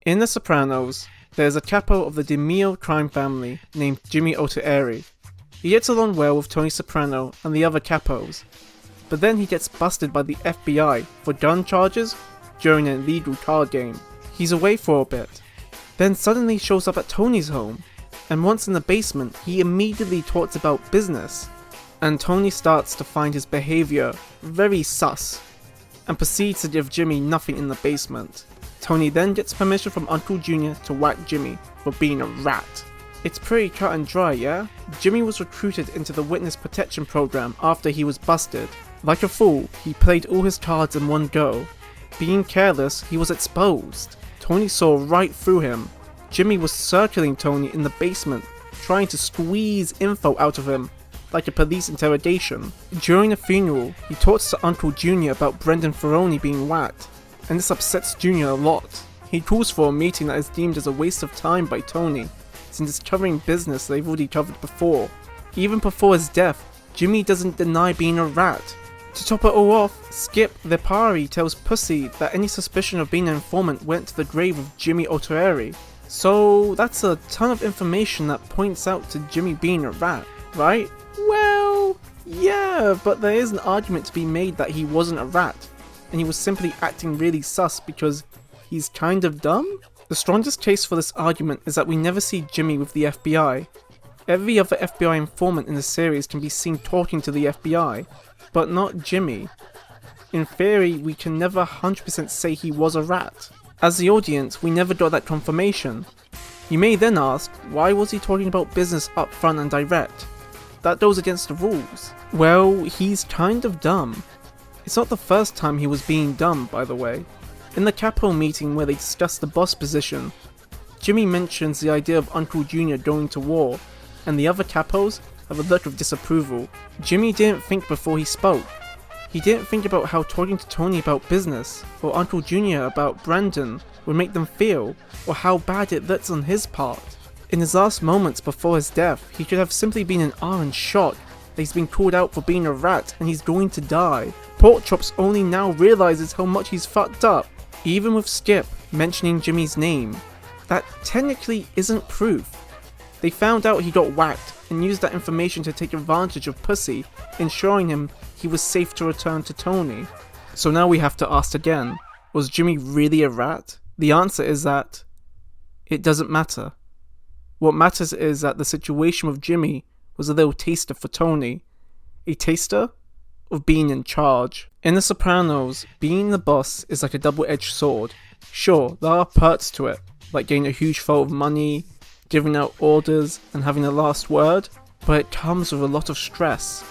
In The Sopranos, there is a capo of the DeMille crime family named Jimmy Altieri. He gets along well with Tony Soprano and the other capos, but then he gets busted by the FBI for gun charges during an illegal card game. He's away for a bit, then suddenly shows up at Tony's home, and once in the basement he immediately talks about business, and Tony starts to find his behaviour very sus, and proceeds to give Jimmy nothing in the basement. Tony then gets permission from Uncle Junior to whack Jimmy for being a rat. It's pretty cut and dry, yeah? Jimmy was recruited into the witness protection program after he was busted. Like a fool, he played all his cards in one go. Being careless, he was exposed. Tony saw right through him. Jimmy was circling Tony in the basement, trying to squeeze info out of him, like a police interrogation. During the funeral, he talks to Uncle Junior about Brendan Ferroni being whacked, and this upsets Junior a lot. He calls for a meeting that is deemed as a waste of time by Tony, since it's covering business they've already covered before. Even before his death, Jimmy doesn't deny being a rat. To top it all off, Skip the Pari tells Pussy that any suspicion of being an informant went to the grave of Jimmy Altieri. So that's a ton of information that points out to Jimmy being a rat, right? Well, yeah, but there is an argument to be made that he wasn't a rat, and he was simply acting really sus because he's kind of dumb? The strongest case for this argument is that we never see Jimmy with the FBI. Every other FBI informant in the series can be seen talking to the FBI, but not Jimmy. In theory, we can never 100% say he was a rat. As the audience, we never got that confirmation. You may then ask, why was he talking about business up front and direct? That goes against the rules. Well, he's kind of dumb. It's not the first time he was being dumb, by the way. In the Capo meeting where they discuss the boss position, Jimmy mentions the idea of Uncle Junior going to war, and the other Capos have a look of disapproval. Jimmy didn't think before he spoke. He didn't think about how talking to Tony about business, or Uncle Junior about Brandon, would make them feel, or how bad it looks on his part. In his last moments before his death, he could have simply been in awe and shock that he's been called out for being a rat and he's going to die. Porkchops only now realizes how much he's fucked up. Even with Skip mentioning Jimmy's name, that technically isn't proof. They found out he got whacked and used that information to take advantage of Pussy, ensuring him he was safe to return to Tony. So now we have to ask again, was Jimmy really a rat? The answer is that it doesn't matter. What matters is that the situation with Jimmy was a little taster for Tony. A taster of being in charge. In The Sopranos, being the boss is like a double-edged sword. Sure, there are perks to it, like getting a huge flow of money, giving out orders, and having the last word, but it comes with a lot of stress.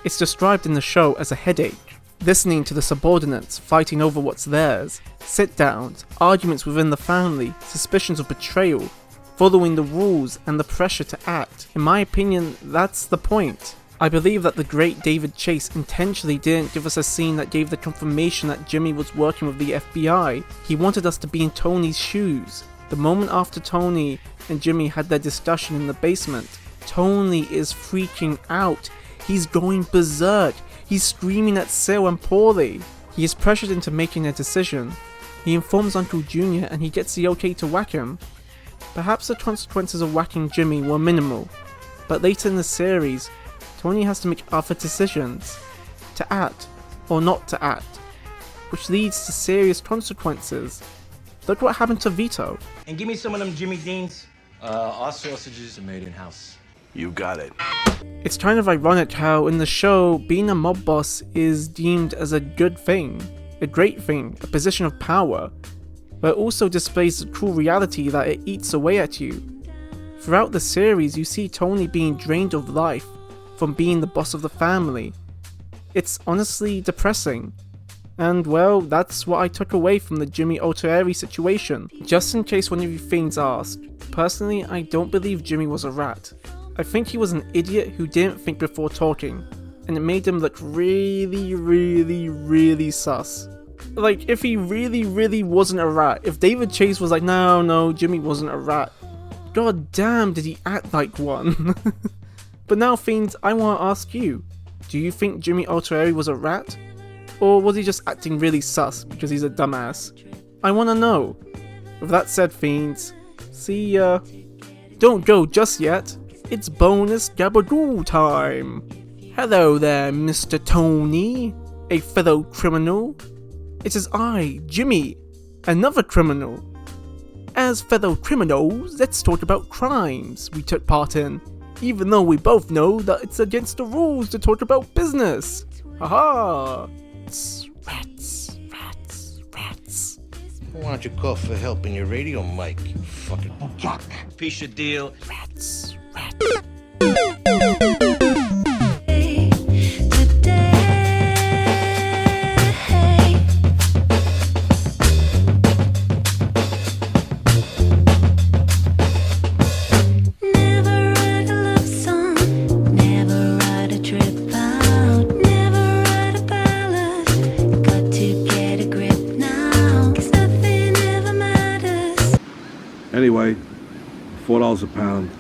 It's described in the show as a headache. Listening to the subordinates fighting over what's theirs, sit-downs, arguments within the family, suspicions of betrayal, following the rules and the pressure to act. In my opinion, that's the point. I believe that the great David Chase intentionally didn't give us a scene that gave the confirmation that Jimmy was working with the FBI. He wanted us to be in Tony's shoes. The moment after Tony and Jimmy had their discussion in the basement, Tony is freaking out. He's going berserk. He's screaming at Sil and Paulie. He is pressured into making a decision. He informs Uncle Junior and he gets the okay to whack him. Perhaps the consequences of whacking Jimmy were minimal, but later in the series, Tony has to make other decisions, to act or not to act, which leads to serious consequences. Look what happened to Vito. And give me some of them Jimmy Deans. Our sausages are made in-house. You got it. It's kind of ironic how in the show, being a mob boss is deemed as a good thing, a great thing, a position of power, but it also displays the cruel reality that it eats away at you. Throughout the series, you see Tony being drained of life from being the boss of the family. It's honestly depressing. And well, that's what I took away from the Jimmy Altieri situation. Just in case one of you fiends asked, personally I don't believe Jimmy was a rat. I think he was an idiot who didn't think before talking, and it made him look really sus. Like, if he really wasn't a rat, if David Chase was like, no, Jimmy wasn't a rat, god damn did he act like one. But now fiends, I want to ask you, do you think Jimmy Altieri was a rat? Or was he just acting really sus because he's a dumbass? I want to know. With that said, fiends, see ya. Don't go just yet. It's bonus Gabagool time. Hello there, Mr. Tony, a fellow criminal. It is I, Jimmy, another criminal. As fellow criminals, let's talk about crimes we took part in, even though we both know that it's against the rules to talk about business. Haha! Rats. Why don't you call for help in your radio mic, you fucking fuck? Piece of deal. Rats. Anyway, $4 a pound.